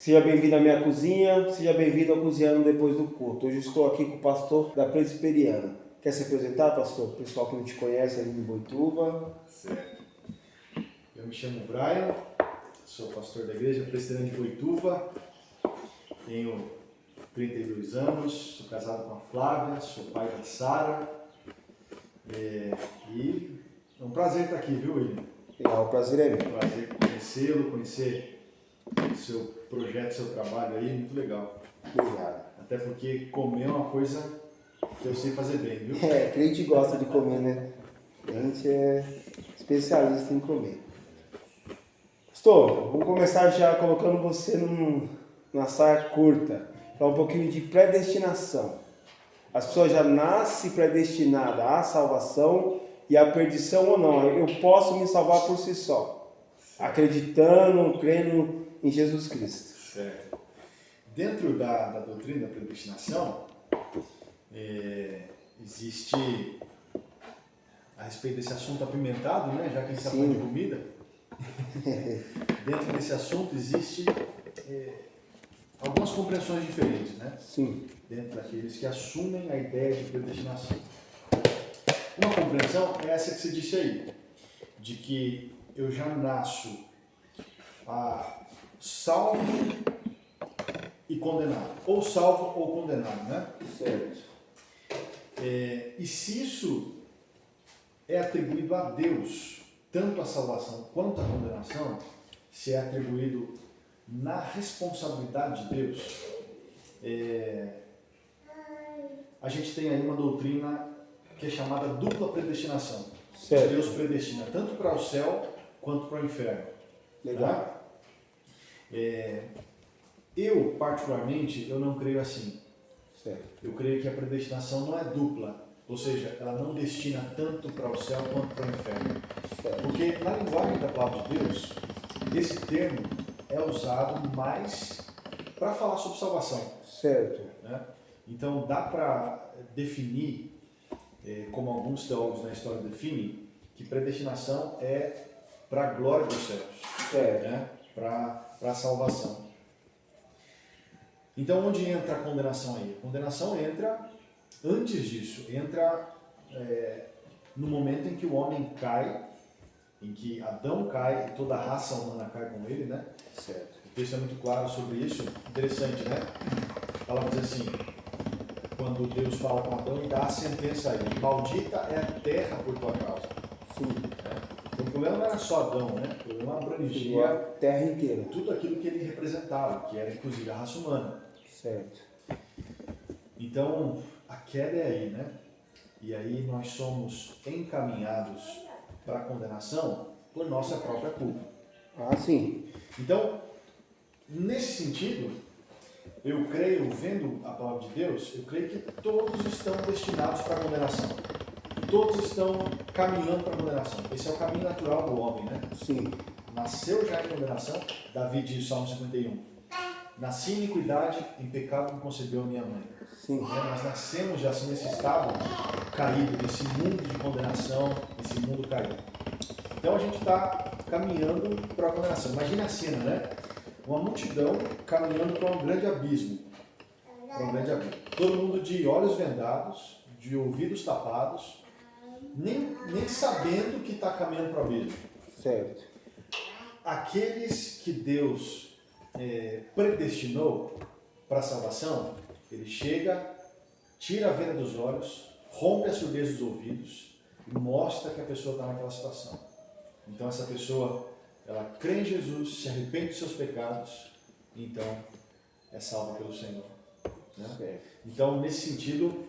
Seja bem-vindo à minha cozinha, seja bem-vindo ao Cozinhando Depois do Culto. Hoje estou aqui com o pastor da Presbiteriana. Quer se apresentar, pastor? O pessoal que não te conhece ali em Boituva. Certo. Eu me chamo Brian, sou pastor da igreja Presbiteriana de Boituva, tenho 32 anos, sou casado com a Flávia, sou pai da Sara. E é um prazer estar aqui, viu, William? Legal, o prazer é meu. É um prazer conhecê-lo, conhecer o seu projeto, seu trabalho aí, muito legal. Obrigado. Até porque comer é uma coisa que eu sei fazer bem, viu? Crente gosta de comer, né? Crente é especialista em comer. Pastor, vamos começar já colocando você numa saia curta. Falar um pouquinho de predestinação. As pessoas já nascem predestinadas à salvação e à perdição ou não. Eu posso me salvar por si só, acreditando, crendo em Jesus Cristo. Certo. Dentro da doutrina da predestinação, existe, a respeito desse assunto apimentado, né, já que a gente está falando de comida, dentro desse assunto existe algumas compreensões diferentes, né? Sim. Dentro daqueles que assumem a ideia de predestinação. Uma compreensão é essa que você disse aí, de que eu já nasço salvo e condenado, ou salvo ou condenado, né? Certo. E se isso é atribuído a Deus, tanto a salvação quanto a condenação, se é atribuído na responsabilidade de Deus, a gente tem aí uma doutrina que é chamada dupla predestinação. Certo. Deus predestina tanto para o céu quanto para o inferno. Legal. Tá? Eu, particularmente, eu não creio assim. Certo. Eu creio que a predestinação não é dupla, ou seja, ela não destina tanto para o céu quanto para o inferno. Certo. Porque na linguagem da palavra de Deus, esse termo é usado mais para falar sobre salvação. Certo. Né? Então dá para definir, como alguns teólogos na história definem, que predestinação é para a glória dos céus, Certo. né? Para a salvação. Então onde entra a condenação aí? A condenação entra antes disso, entra no momento em que o homem cai, em que Adão cai e toda a raça humana cai com ele, né? Certo. O texto é muito claro sobre isso, interessante, né? Ela diz assim, quando Deus fala com Adão e dá a sentença a ele, maldita é a terra por tua causa. Sim. Então, o problema não era só Adão, né? O problema abrangia A terra inteira. tudo aquilo que ele representava, que era inclusive a raça humana. Certo. Então, a queda é aí, né? E aí nós somos encaminhados para a condenação por nossa própria culpa. Ah, sim. Então, nesse sentido, eu creio, vendo a palavra de Deus, eu creio que todos estão destinados para a condenação. Todos estão caminhando para a condenação. Esse é o caminho natural do homem, né? Sim. Nasceu já em condenação, Davi diz, Salmo 51. Nasci em iniquidade, em pecado me concebeu a minha mãe. Sim. Nós nascemos já assim nesse estado caído, nesse mundo de condenação, nesse mundo caído. Então a gente está caminhando para a condenação. Imagina a cena, né? Uma multidão caminhando para um grande abismo. Para um grande abismo. Todo mundo de olhos vendados, de ouvidos tapados, nem sabendo que está caminhando para o abismo. Certo. Aqueles que Deus predestinou para a salvação, ele chega, tira a venda dos olhos, rompe a surdez dos ouvidos e mostra que a pessoa está naquela situação. Então essa pessoa, ela crê em Jesus, se arrepende dos seus pecados, e então é salva pelo Senhor. Né? Então, nesse sentido,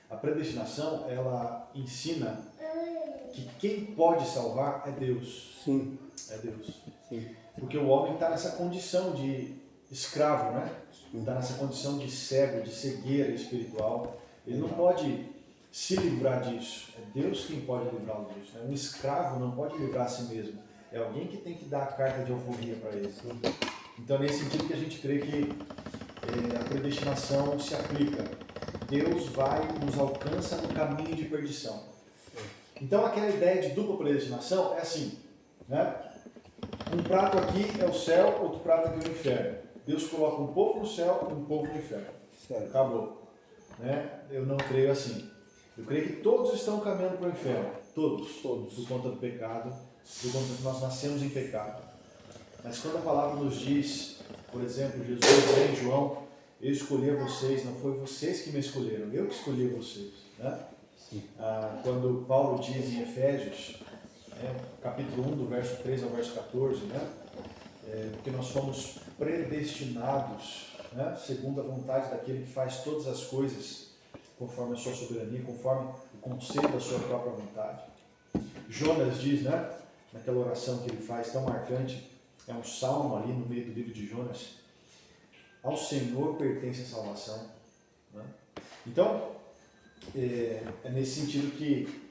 a predestinação, ela ensina que quem pode salvar é Deus. sim. É Deus. Sim. Porque o homem está nessa condição de escravo, né? Está nessa condição de cego, de cegueira espiritual. Ele não pode se livrar disso. É Deus quem pode livrá-lo disso. Né? Um escravo não pode livrar a si mesmo. É alguém que tem que dar a carta de alforria para ele. Então, nesse sentido que a gente crê que a predestinação se aplica. Deus nos alcança no caminho de perdição. Então, aquela ideia de dupla predestinação é assim, né? um prato aqui é o céu, outro prato aqui é o inferno. Deus coloca um povo no céu e um povo no inferno. Certo. Acabou. Né? Eu não creio assim. Eu creio que todos estão caminhando para o inferno. Todos. Por conta do pecado, por conta que nós nascemos em pecado. Mas quando a palavra nos diz, por exemplo, Jesus diz em João, eu escolhi vocês, não foi vocês que me escolheram, eu que escolhi vocês. Né? Quando Paulo diz em Efésios, capítulo 1, do verso 3 ao verso 14, né? Que nós fomos predestinados, né? Segundo a vontade daquele que faz todas as coisas conforme a sua soberania, conforme o conselho da sua própria vontade. Jonas diz, né? Naquela oração que ele faz tão marcante, é um salmo ali no meio do livro de Jonas, ao Senhor pertence a salvação. Né? Então, é nesse sentido que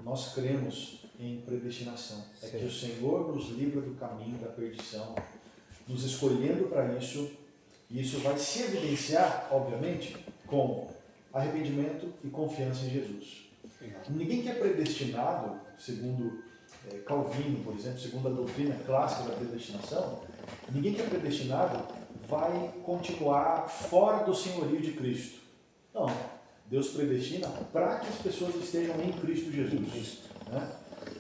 nós cremos em predestinação. É que o Senhor nos livra do caminho da perdição, nos escolhendo para isso, e isso vai se evidenciar, obviamente, com arrependimento e confiança em Jesus. Ninguém que é predestinado, segundo Calvino, por exemplo, segundo a doutrina clássica da predestinação, ninguém que é predestinado vai continuar fora do senhorio de Cristo. Não. Deus predestina para que as pessoas estejam em Cristo Jesus. Né?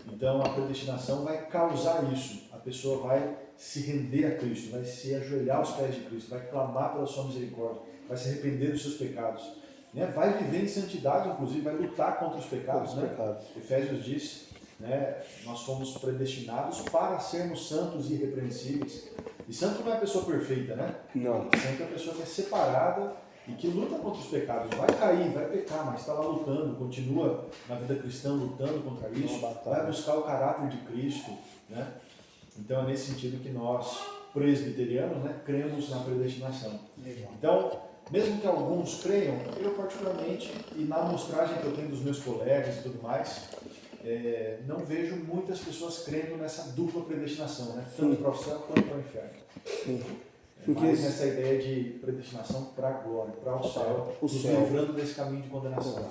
Então a predestinação vai causar isso. A pessoa vai se render a Cristo, vai se ajoelhar aos pés de Cristo, vai clamar pela sua misericórdia, vai se arrepender dos seus pecados. Né? Vai viver em santidade, inclusive, vai lutar contra os pecados. Efésios diz, né, nós fomos predestinados para sermos santos e irrepreensíveis. E santo não é a pessoa perfeita, né? Não. Santo é a pessoa que é separada e que luta contra os pecados. Vai cair, vai pecar, mas está lá lutando, continua na vida cristã lutando contra isso, vai buscar o caráter de Cristo. Né? Então é nesse sentido que nós, presbiterianos, né, cremos na predestinação. Então, mesmo que alguns creiam, eu particularmente, e na amostragem que eu tenho dos meus colegas e tudo mais, não vejo muitas pessoas crendo nessa dupla predestinação, né? Tanto para o céu quanto para o inferno. Sim. Mas nessa ideia de predestinação para a glória, para o céu, nos livrando desse caminho de condenação.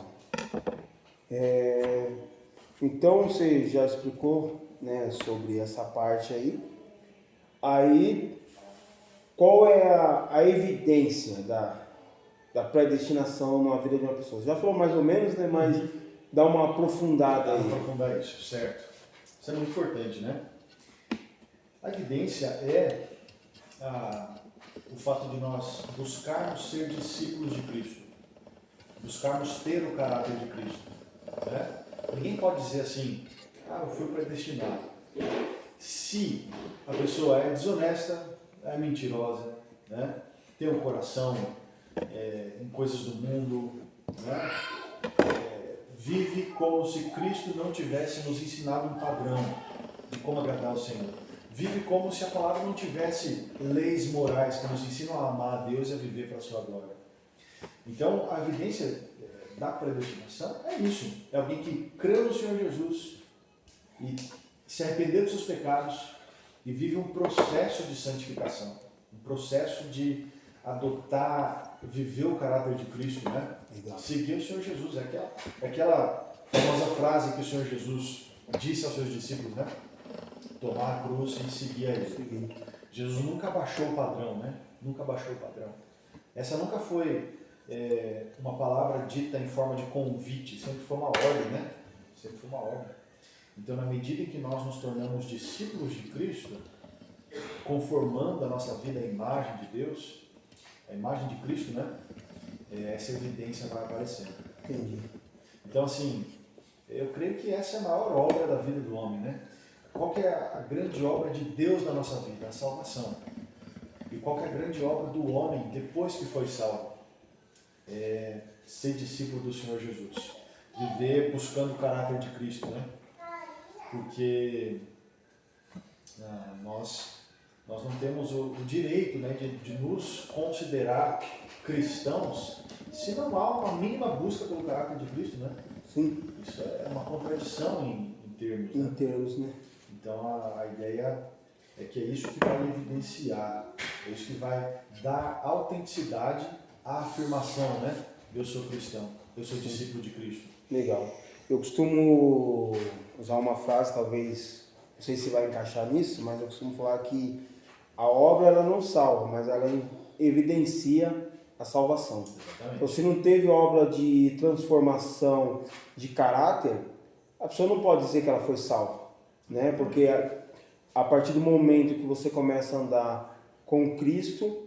Então você já explicou, né, sobre essa parte aí. Aí, qual é a evidência da predestinação na vida de uma pessoa? Você já falou mais ou menos, né, mas dá uma aprofundada aí. Aprofundar isso, certo. Isso é muito importante, né? A evidência é o fato de nós buscarmos ser discípulos de Cristo, buscarmos ter o caráter de Cristo. Né? Ninguém pode dizer assim, eu fui predestinado. Se a pessoa é desonesta, é mentirosa, né? Tem um coração em coisas do mundo, né? Vive como se Cristo não tivesse nos ensinado um padrão de como agradar ao Senhor. Vive como se a palavra não tivesse leis morais que nos ensinam a amar a Deus e a viver para a sua glória. Então, a evidência da predestinação é isso. É alguém que crê no Senhor Jesus e se arrependeu dos seus pecados e vive um processo de santificação. Um processo de adotar, viver o caráter de Cristo, né? Seguir o Senhor Jesus. É aquela famosa frase que o Senhor Jesus disse aos seus discípulos, né? Tomar a cruz e seguir a Ele. Jesus nunca baixou o padrão, né? Nunca baixou o padrão. Essa nunca foi uma palavra dita em forma de convite, sempre foi uma ordem, né? Sempre foi uma ordem. Então, na medida em que nós nos tornamos discípulos de Cristo, conformando a nossa vida à imagem de Deus, a imagem de Cristo, né? Essa evidência vai aparecendo. Entendi. Então, assim, eu creio que essa é a maior obra da vida do homem, né? Qual que é a grande obra de Deus na nossa vida? A salvação. E qual que é a grande obra do homem depois que foi salvo? Ser discípulo do Senhor Jesus. Viver buscando o caráter de Cristo, né? Porque nós não temos o direito, né, de nos considerar cristãos se não há uma mínima busca pelo caráter de Cristo, né? Sim. Isso é uma contradição em termos. Em termos, né? Então a ideia é que é isso que vai evidenciar, é isso que vai dar autenticidade à afirmação, né? Eu sou cristão, eu sou discípulo de Cristo. Legal. Eu costumo usar uma frase, talvez não sei se vai encaixar nisso, mas eu costumo falar que a obra ela não salva, mas ela evidencia a salvação. Exatamente. Então, se não teve obra de transformação de caráter, a pessoa não pode dizer que ela foi salva, né? Porque a partir do momento que você começa a andar com Cristo,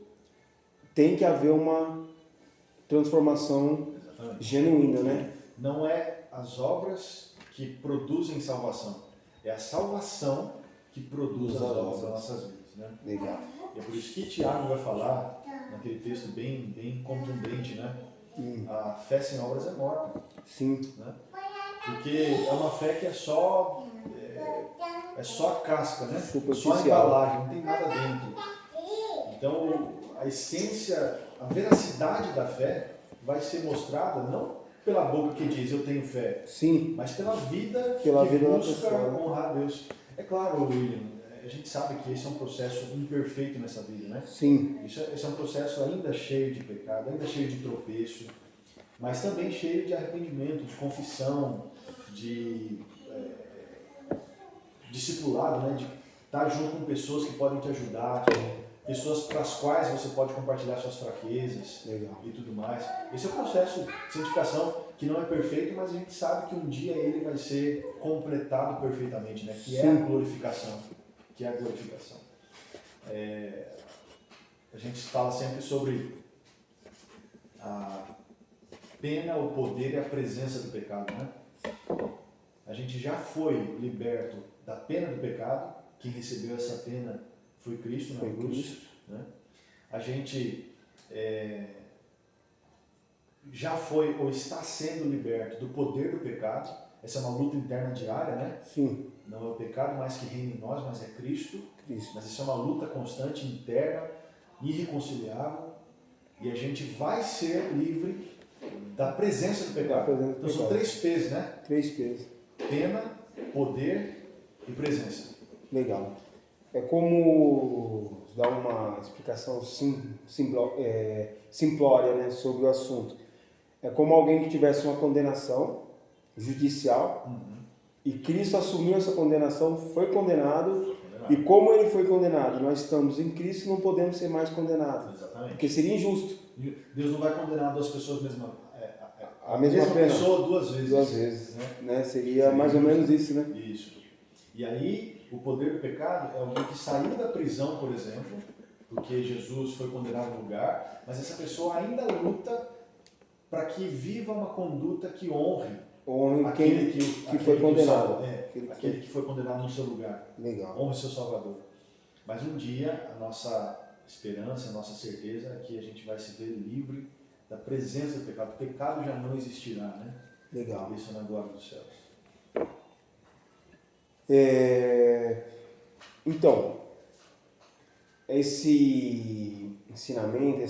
tem que haver uma transformação Exatamente. genuína, né? Não é as obras que produzem salvação, é a salvação que produz as obras das nossas vidas, né? Legal. E é por isso que Tiago vai falar, naquele texto bem contundente, né? A fé sem obras é morta. Sim. Né? Porque é uma fé que é só a casca, né? Só a embalagem, não tem nada dentro. Então, a essência, a veracidade da fé vai ser mostrada não pela boca que diz eu tenho fé, Sim. mas pela vida Pela que vida da busca pessoa, né? honrar a Deus. É claro, William, a gente sabe que esse é um processo imperfeito nessa vida, né? Sim. Esse é um processo ainda cheio de pecado, ainda cheio de tropeço, mas também cheio de arrependimento, de confissão, de discipulado, né? De estar junto com pessoas que podem te ajudar, pessoas para as quais você pode compartilhar suas fraquezas. Legal. E tudo mais. Esse é o processo de santificação que não é perfeito, mas a gente sabe que um dia ele vai ser completado perfeitamente, né? Que é a glorificação. Que é a glorificação. A gente fala sempre sobre a pena, o poder e a presença do pecado, né? A gente já foi liberto da pena do pecado. Quem recebeu essa pena foi Cristo na cruz, né? A gente já foi ou está sendo liberto do poder do pecado. Essa é uma luta interna diária, né? Sim. Não é o pecado mais que reina em nós, mas é Cristo. Cristo. Mas isso é uma luta constante, interna, irreconciliável. E a gente vai ser livre da presença do pecado. Então são 3 P's, né? 3 P's. Pena, poder e presença. Legal. É como dar uma explicação simplória, né, sobre o assunto. É como alguém que tivesse uma condenação judicial e Cristo assumiu essa condenação, foi condenado. E como ele foi condenado, nós estamos em Cristo, não podemos ser mais condenados. Exatamente. Porque seria injusto. Deus não vai condenar 2 pessoas a mesma pena. Pessoa 2 vezes. 2 vezes. Né? Seria mais ou menos isso, né? Isso. E aí, o poder do pecado é alguém que saiu da prisão, por exemplo, porque Jesus foi condenado no lugar, mas essa pessoa ainda luta para que viva uma conduta que honre aquele que foi condenado. Aquele que foi condenado no seu lugar. Legal. Honre seu Salvador. Mas um dia, a nossa esperança, a nossa certeza é que a gente vai se ver livre da presença do pecado. O pecado já não existirá, né? Legal. Isso é na glória dos céus. Então, esse ensinamento,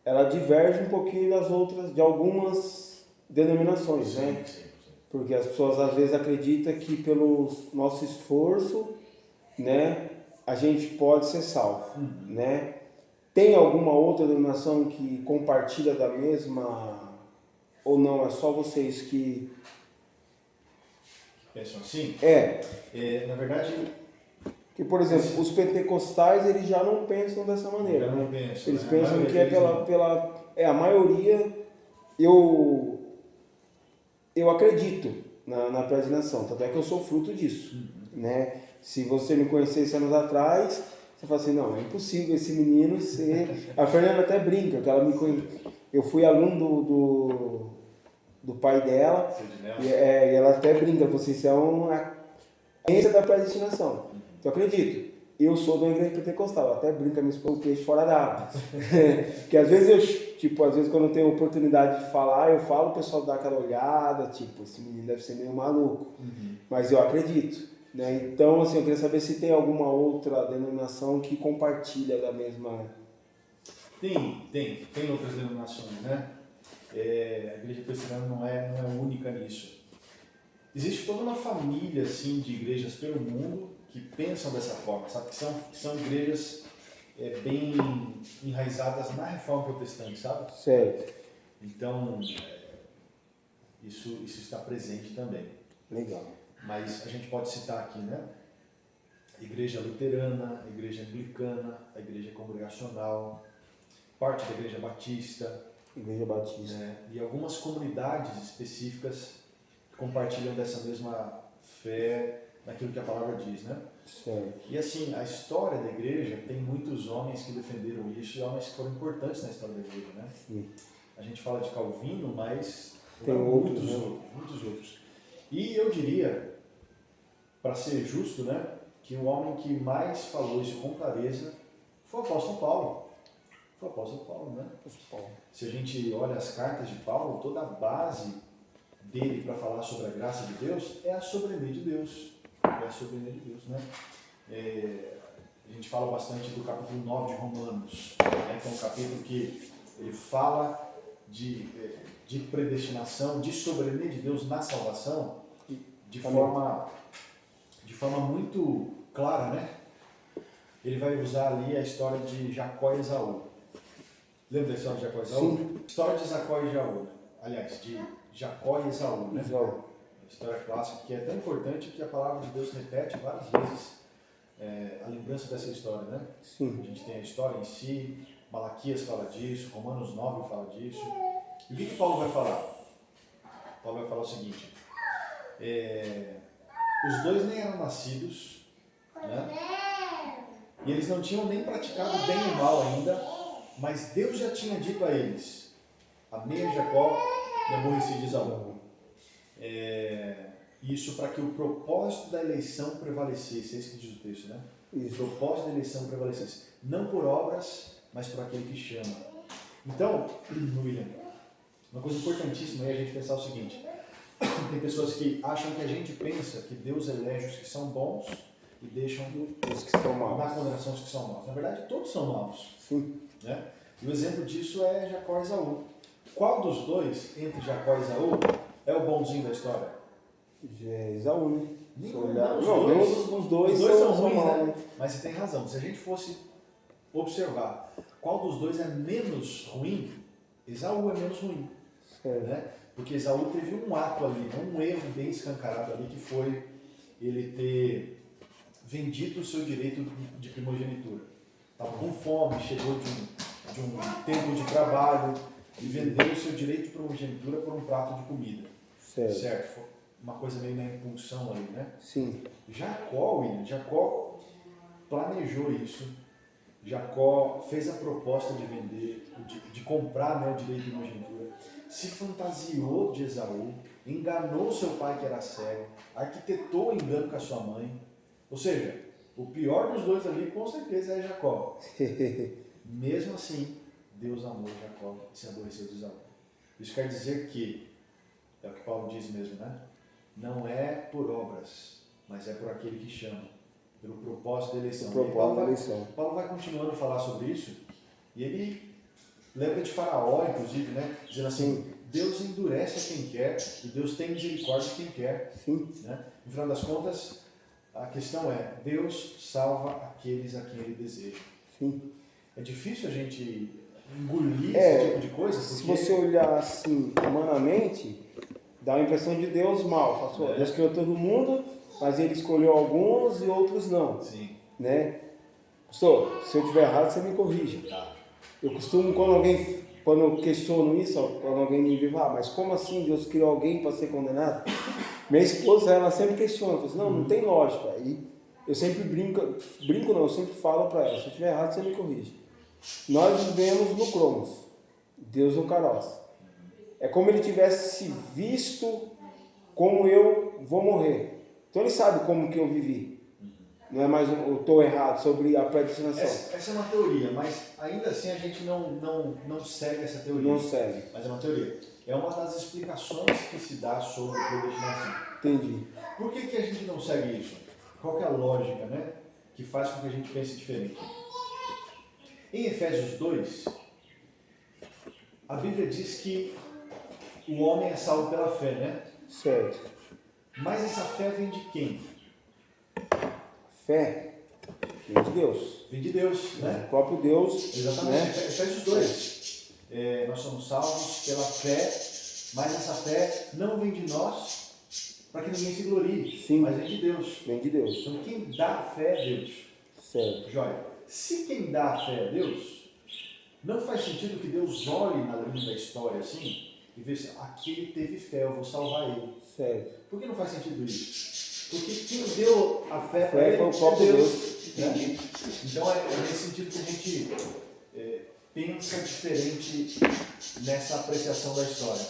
ela diverge um pouquinho das outras, de algumas denominações, né? Sim. Porque as pessoas às vezes acreditam que pelo nosso esforço, né, a gente pode ser salvo, né? Tem alguma outra denominação que compartilha da mesma, ou não, é só vocês que pensam assim? Na verdade, que, por exemplo, os pentecostais eles já não pensam dessa maneira, né? Eles pensam que é a maioria. Eu acredito na predestinação, tanto é que eu sou fruto disso, né? Se você me conhecesse anos atrás, você fala assim, não, é impossível esse menino ser... A Fernanda até brinca, que ela me conhece. Eu fui aluno do pai dela, e ela até brinca, vocês são a ciência da predestinação. Então, eu acredito. Eu sou da igreja pentecostal, até brinca me expor o peixe fora da água. Porque às vezes às vezes quando eu tenho oportunidade de falar, eu falo, o pessoal dá aquela olhada, tipo, esse menino deve ser meio maluco. Mas eu acredito, né? Então, assim, eu queria saber se tem alguma outra denominação que compartilha da mesma... Tem outras denominações, né? A igreja presbiteriana não é única nisso. Existe toda uma família, assim, de igrejas pelo mundo que pensam dessa forma, sabe? Que são igrejas bem enraizadas na reforma protestante, sabe? Certo. Então, isso está presente também. Legal. Mas a gente pode citar aqui, né? a igreja luterana, a igreja anglicana, a igreja congregacional, parte da igreja batista, Igreja Batista. né? E algumas comunidades específicas que compartilham dessa mesma fé naquilo que a palavra diz, né? Certo. E assim, a história da igreja tem muitos homens que defenderam isso e homens que foram importantes na história da igreja, né? Sim. A gente fala de Calvino, mas Tem outros, né? muitos outros. E eu diria, para ser justo, né, que o homem que mais falou isso com clareza foi o apóstolo Paulo. Foi o apóstolo Paulo, né? Se a gente olha as cartas de Paulo, toda a base dele para falar sobre a graça de Deus é a soberania de Deus. É a soberania de Deus, né? A gente fala bastante do capítulo 9 de Romanos, né, que é um capítulo que ele fala de predestinação, de soberania de Deus na salvação, de forma muito clara, né? Ele vai usar ali a história de Jacó e Esaú. Lembra da história de Jacó e Esaú? Sim. História de Jacó e Esaú. Aliás, de Jacó e Esaú, né? Esaú. História clássica que é tão importante que a palavra de Deus repete várias vezes a lembrança dessa história, né? Sim. A gente tem a história em si, Malaquias fala disso, Romanos 9 fala disso. E o que Paulo vai falar? Paulo vai falar o seguinte: os dois nem eram nascidos, né? E eles não tinham nem praticado bem ou mal ainda, mas Deus já tinha dito a eles: amei a Jacó e aborreci de Esaú. Isso para que o propósito da eleição prevalecesse, é isso que diz o texto, né? O propósito da eleição prevalecesse, não por obras, mas por aquele que chama. Então, William, uma coisa importantíssima é a gente pensar o seguinte: tem pessoas que acham que a gente pensa que Deus elege os que são bons e deixam Os que são maus. na condenação os que são maus. Na verdade, todos são maus. Sim. Né? E o exemplo disso é Jacó e Esaú. Qual dos dois, entre Jacó e Esaú, é o bonzinho da história? Esaú, né? Nenhum, Nenhum dos dois os dois são são ruins, maus, né? Mas você tem razão. Se a gente fosse observar qual dos dois é menos ruim, Esaú é menos ruim. Né? Porque Esaú teve um ato ali, um erro bem escancarado ali, que foi ele ter vendido o seu direito de primogenitura. Estava com fome, chegou de um tempo de trabalho e vendeu o seu direito de primogenitura por um prato de comida. Certo? Foi uma coisa meio na impulsão ali, né? Sim. Jacó planejou isso. Jacó fez a proposta de vender, de comprar, né, o direito de primogenitura. Se fantasiou de Esaú, enganou seu pai que era cego, arquitetou o engano com a sua mãe. Ou seja, o pior dos dois ali com certeza é Jacó. Mesmo assim, Deus amou Jacó e se aborreceu de Esaú. Isso quer dizer que, é o que Paulo diz mesmo, né? Não é por obras, mas é por aquele que chama, pelo propósito da eleição. Paulo vai continuando a falar sobre isso, e ele lembra de Faraó, inclusive, né? Dizendo assim: Deus endurece a quem quer e Deus tem misericórdia de quem quer. Sim. Né? No final das contas, a questão é: Deus salva aqueles a quem Ele deseja. Sim. É difícil a gente engolir esse tipo de coisa. Se você olhar assim, humanamente, dá a impressão de Deus mal. Deus criou todo mundo, mas Ele escolheu alguns e outros não. Sim. Né? Pastor, se eu estiver errado, você me corrige. Tá. Eu costumo, quando eu questiono isso, quando alguém me diz: mas como assim Deus criou alguém para ser condenado? Minha esposa, ela sempre questiona, fala assim: não tem lógica. Aí eu sempre eu sempre falo para ela: se eu estiver errado, você me corrige. Nós vivemos no Cronos, Deus no Kairos. É como ele tivesse visto como eu vou morrer. Então ele sabe como que eu vivi. Não é mais eu estou errado sobre a predestinação. Essa é uma teoria, mas ainda assim a gente não segue essa teoria. Não segue. Mas é uma teoria. É uma das explicações que se dá sobre a predestinação. Entendi. Por que a gente não segue isso? Qual que é a lógica, né, que faz com que a gente pense diferente? Em Efésios 2, a Bíblia diz que o homem é salvo pela fé, né? Certo. Mas essa fé vem de quem? Fé vem de Deus. Vem de Deus, né? O próprio Deus. Exatamente. Né? Efésios 2. Nós somos salvos pela fé, mas essa fé não vem de nós, para que ninguém se glorie, Sim. mas vem de Deus. Vem de Deus. Então quem dá a fé é Deus. Certo. Joia. Se quem dá a fé é Deus, não faz sentido que Deus olhe na linha da história assim e veja, aqui ele teve fé, eu vou salvar ele. Certo. Por que não faz sentido isso? Porque quem deu a fé para ele Foi o próprio Deus. né? Então é nesse sentido que a gente pensa diferente nessa apreciação da história.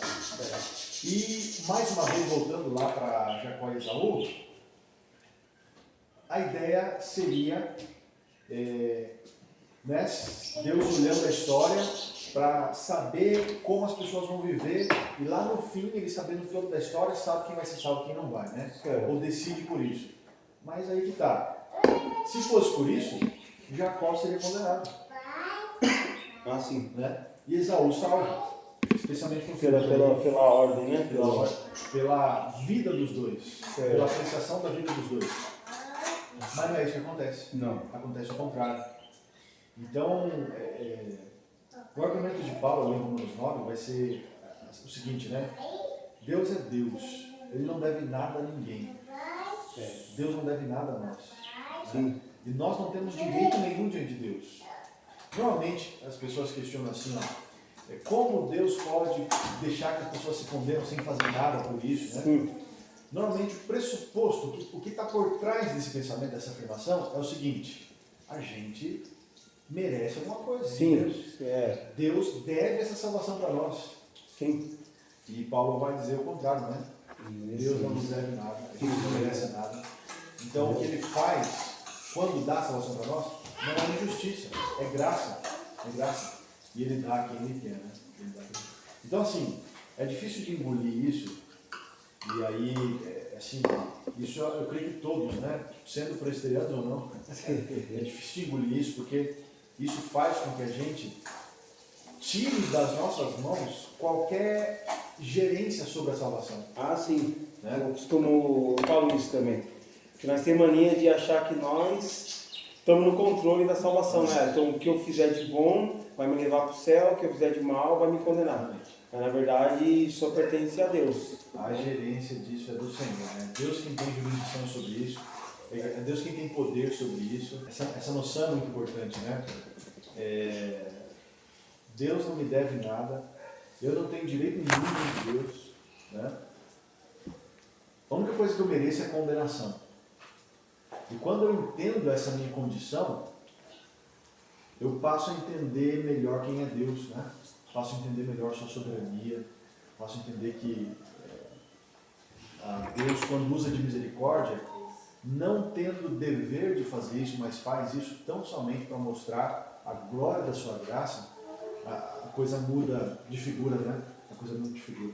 E mais uma vez, voltando lá para Jacó e Esaú, a ideia seria né, Deus olhando a história para saber como as pessoas vão viver, e lá no fim, ele sabendo todo da história, sabe quem vai ser salvo e quem não vai, né? Ou decide por isso. Mas aí que tá. Se fosse por isso, Jacó seria condenado. Ah, sim. Né? E Esaú salvo. Especialmente pela ordem, né? Pela vida dos dois. Certo. Pela apreciação da vida dos dois. Mas não é isso que acontece. Não. Acontece o contrário. Então, o argumento de Paulo em Romanos 9 vai ser o seguinte, né? Deus é Deus. Ele não deve nada a ninguém. Deus não deve nada a nós. Sim. E nós não temos direito nenhum diante de Deus. Normalmente, as pessoas questionam assim, como Deus pode deixar que as pessoas se condenam sem fazer nada por isso, né? Sim. Normalmente, o pressuposto, o que está por trás desse pensamento, dessa afirmação, é o seguinte: a gente merece alguma coisa. Sim. Deus. Deus deve essa salvação para nós. Sim. E Paulo vai dizer o contrário, né? Deus não nos deve nada, Deus não merece nada. Então, o que ele faz quando dá a salvação para nós não é injustiça, é graça. É graça. E ele dá a quem ele quer, né? Então, assim, é difícil de engolir isso. E aí, assim, isso eu creio que todos, né? Sendo presbiterianos ou não, é difícil de engolir isso, porque isso faz com que a gente tire das nossas mãos qualquer gerência sobre a salvação. Ah, sim. Né? Eu falo isso também. Que nós temos mania de achar que nós estamos no controle da salvação, né? Então, o que eu fizer de bom vai me levar para o céu, o que eu fizer de mal vai me condenar. Mas, na verdade, isso só pertence a Deus. A gerência disso é do Senhor, né? Deus quem tem jurisdição sobre isso, é Deus quem tem poder sobre isso. Essa noção é muito importante, né? Deus não me deve nada, eu não tenho direito nenhum de Deus, né? A única coisa que eu mereço é condenação. E quando eu entendo essa minha condição, eu passo a entender melhor quem é Deus, né? Passo a entender melhor sua soberania, passo a entender que Deus, quando usa de misericórdia, não tendo o dever de fazer isso, mas faz isso tão somente para mostrar a glória da sua graça, a coisa muda de figura, né? A coisa muda de figura.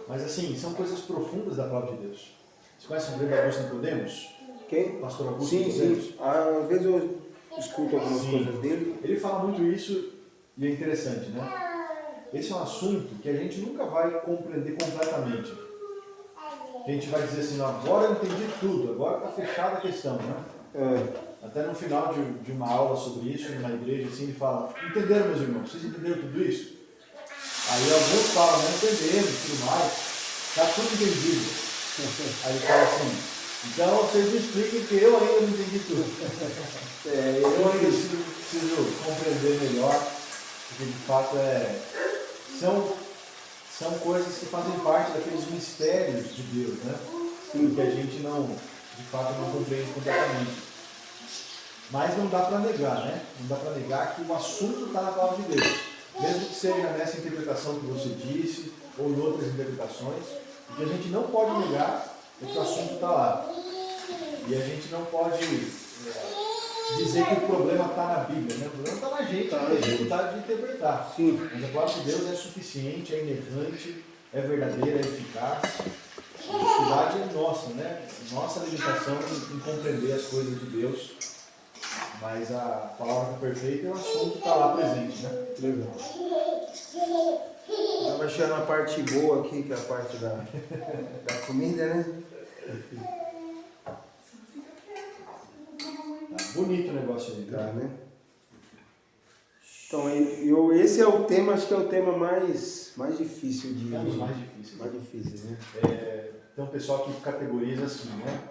Mas assim, são coisas profundas da palavra de Deus. Você conhece o grande Augusto Nicodemos? Quem? Pastor Augusto Sim, Nicodemos? sim. Às vezes eu escuto algumas coisas dele. Ele fala muito isso e é interessante, né? Esse é um assunto que a gente nunca vai compreender completamente. A gente vai dizer assim, agora eu entendi tudo, agora está fechada a questão, né? Até no final de uma aula sobre isso, numa igreja, assim, ele fala, entenderam, meus irmãos? Vocês entenderam tudo isso? Aí alguns falam, não entendemos, tudo mais, está tudo entendido. Aí ele fala assim, então vocês me expliquem que eu ainda não entendi tudo. Eu ainda preciso compreender melhor, porque de fato são coisas que fazem parte daqueles mistérios de Deus, né? Que a gente de fato não compreende completamente. Mas não dá para negar, né? Não dá para negar que o assunto está na palavra de Deus. Mesmo que seja nessa interpretação que você disse, ou em outras interpretações, o que a gente não pode negar é que o assunto está lá. E a gente não pode dizer que o problema está na Bíblia, né? O problema está na gente, na dificuldade de interpretar. Sim. Mas a palavra de Deus é suficiente, é inerrante, é verdadeira, é eficaz. A dificuldade é nossa, né? Nossa limitação em compreender as coisas de Deus. Mas a palavra perfeita e o assunto está lá presente, né? Legal. Estava achando a parte boa aqui, que é a parte da comida, né? Tá bonito o negócio aí, tá, né? Então, esse é o tema, acho que é o tema mais difícil de... É um dos mais difíceis. Mais difícil, né? tem um pessoal que categoriza assim, né?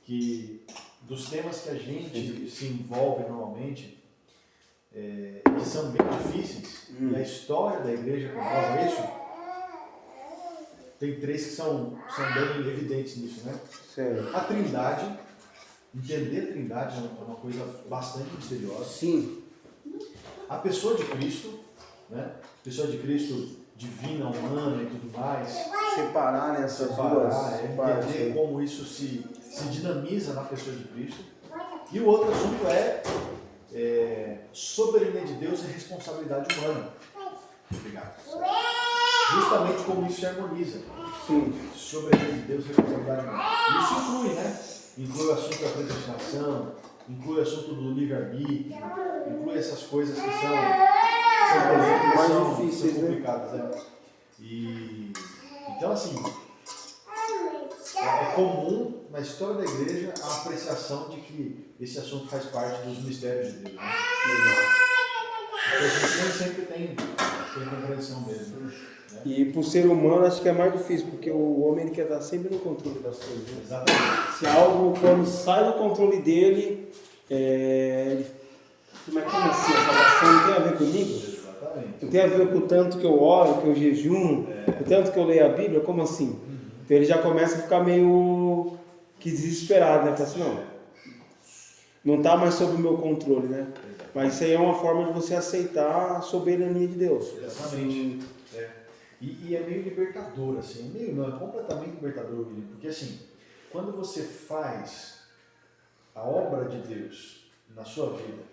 Que dos temas que a gente se envolve normalmente, que são bem difíceis, e a história da igreja comprova isso, tem 3 que são bem evidentes nisso, né? Sério. A Trindade, entender a Trindade é uma coisa bastante misteriosa. Sim. A pessoa de Cristo, né? Pessoa de Cristo divina, humana e tudo mais. Separar, né, essas duas partes. Entender como isso se dinamiza na pessoa de Cristo. E o outro assunto é soberania de Deus e responsabilidade humana. Obrigado. Justamente como isso se harmoniza. Sim. Soberania de Deus e responsabilidade humana. Isso inclui, né? Inclui o assunto da predestinação, inclui o assunto do livre-arbítrio, inclui essas coisas que são mais difíceis, são complicadas, né? E, então, assim, é comum na história da igreja a apreciação de que esse assunto faz parte dos mistérios de Deus. Né? Porque a gente nem sempre tem compreensão mesmo. Né? E para o ser humano acho que é mais difícil, porque o homem ele quer estar sempre no controle das coisas. Né? Exatamente. Se algo, quando sai do controle dele, mas como assim? A salvação não tem a ver comigo? Exatamente. Não tem a ver com o tanto que eu oro, que eu jejum, o tanto que eu leio a Bíblia? Como assim? Então ele já começa a ficar meio que desesperado, né? Fala assim, não está mais sob o meu controle, né? Mas isso aí é uma forma de você aceitar a soberania de Deus. Exatamente. E é meio libertador, assim, não, é completamente libertador, porque assim, quando você faz a obra de Deus na sua vida,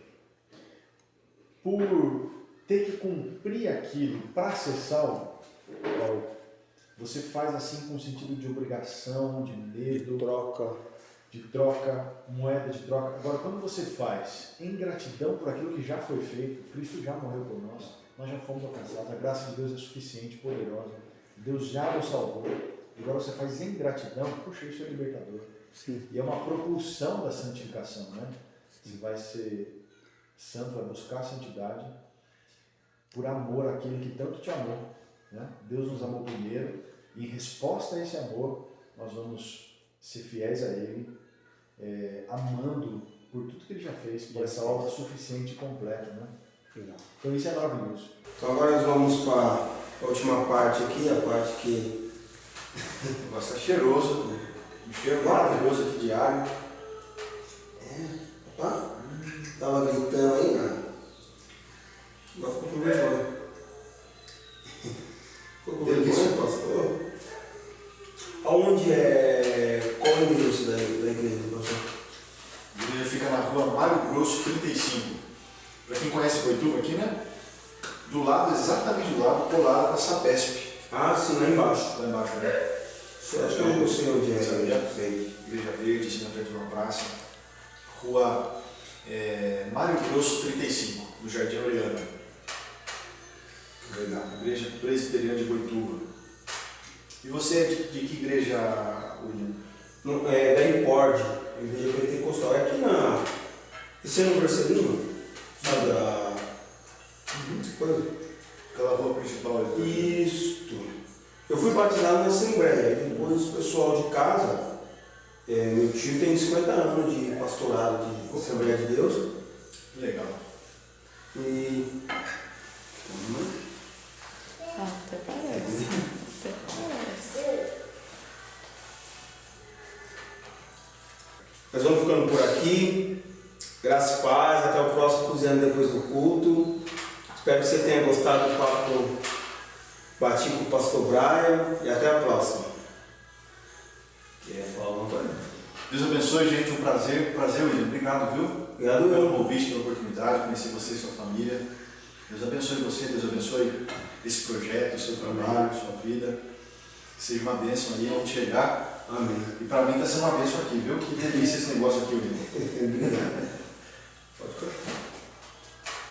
por ter que cumprir aquilo para ser salvo, você faz assim com sentido de obrigação, de medo, de troca, moeda de troca. Agora, quando você faz em gratidão por aquilo que já foi feito, Cristo já morreu por nós já fomos alcançados, a graça de Deus é suficiente, poderosa, Deus já nos salvou, e agora você faz em gratidão, puxa, isso é libertador. Sim. E é uma propulsão da santificação, né? Você vai ser santo, vai buscar a santidade por amor àquele que tanto te amou, né? Deus nos amou primeiro, e em resposta a esse amor, nós vamos ser fiéis a Ele, amando por tudo que Ele já fez, por essa obra suficiente e completa, né? Então isso é maravilhoso. Então agora nós vamos para a última parte aqui, a parte que o negócio é cheiroso, um cheiro maravilhoso aqui de alho. Opa, tava gritando aí, né? Agora ficou com vergonha. Ficou com vergonha, pastor? Aonde qual é o endereço da igreja, pastor? A igreja fica na rua Mário Grosso 35. Para quem conhece Boituva aqui, né? Do lado, exatamente do lado, colado com a Sabesp. Ah, sim, lá embaixo. Lá embaixo, né? Acho que eu não sei onde é. Igreja Verde, assim, na frente de uma praça. Rua Mário Grosso 35, no Jardim Oriana. Legal. Igreja Presbiteriana de Boituva. E você é de que igreja, William? Da Import, igreja pentecostal. É aqui esse é no Marcelino? Sabe coisa? Aquela rua principal. Isto. Eu fui batizado na Assembleia, depois o pessoal de casa, meu tio tem 50 anos de pastorado de Assembleia de Deus. Legal. E. Até parece. Nós vamos ficando por aqui. Graças e paz. Até o próximo Cozinhando Depois do Culto. Espero que você tenha gostado do papo bati com o pastor Brian. E até a próxima. Quer falar alguma coisa? Deus abençoe, gente. Um prazer, William. Obrigado, viu? Obrigado, pelo convite, pela oportunidade, conhecer você e sua família. Deus abençoe você, Deus abençoe esse projeto, o seu trabalho, a sua vida. Que seja uma bênção aí onde chegar. Amém. E para mim está sendo uma bênção aqui, viu? Que delícia esse negócio aqui, William. Obrigado. Pode cortar.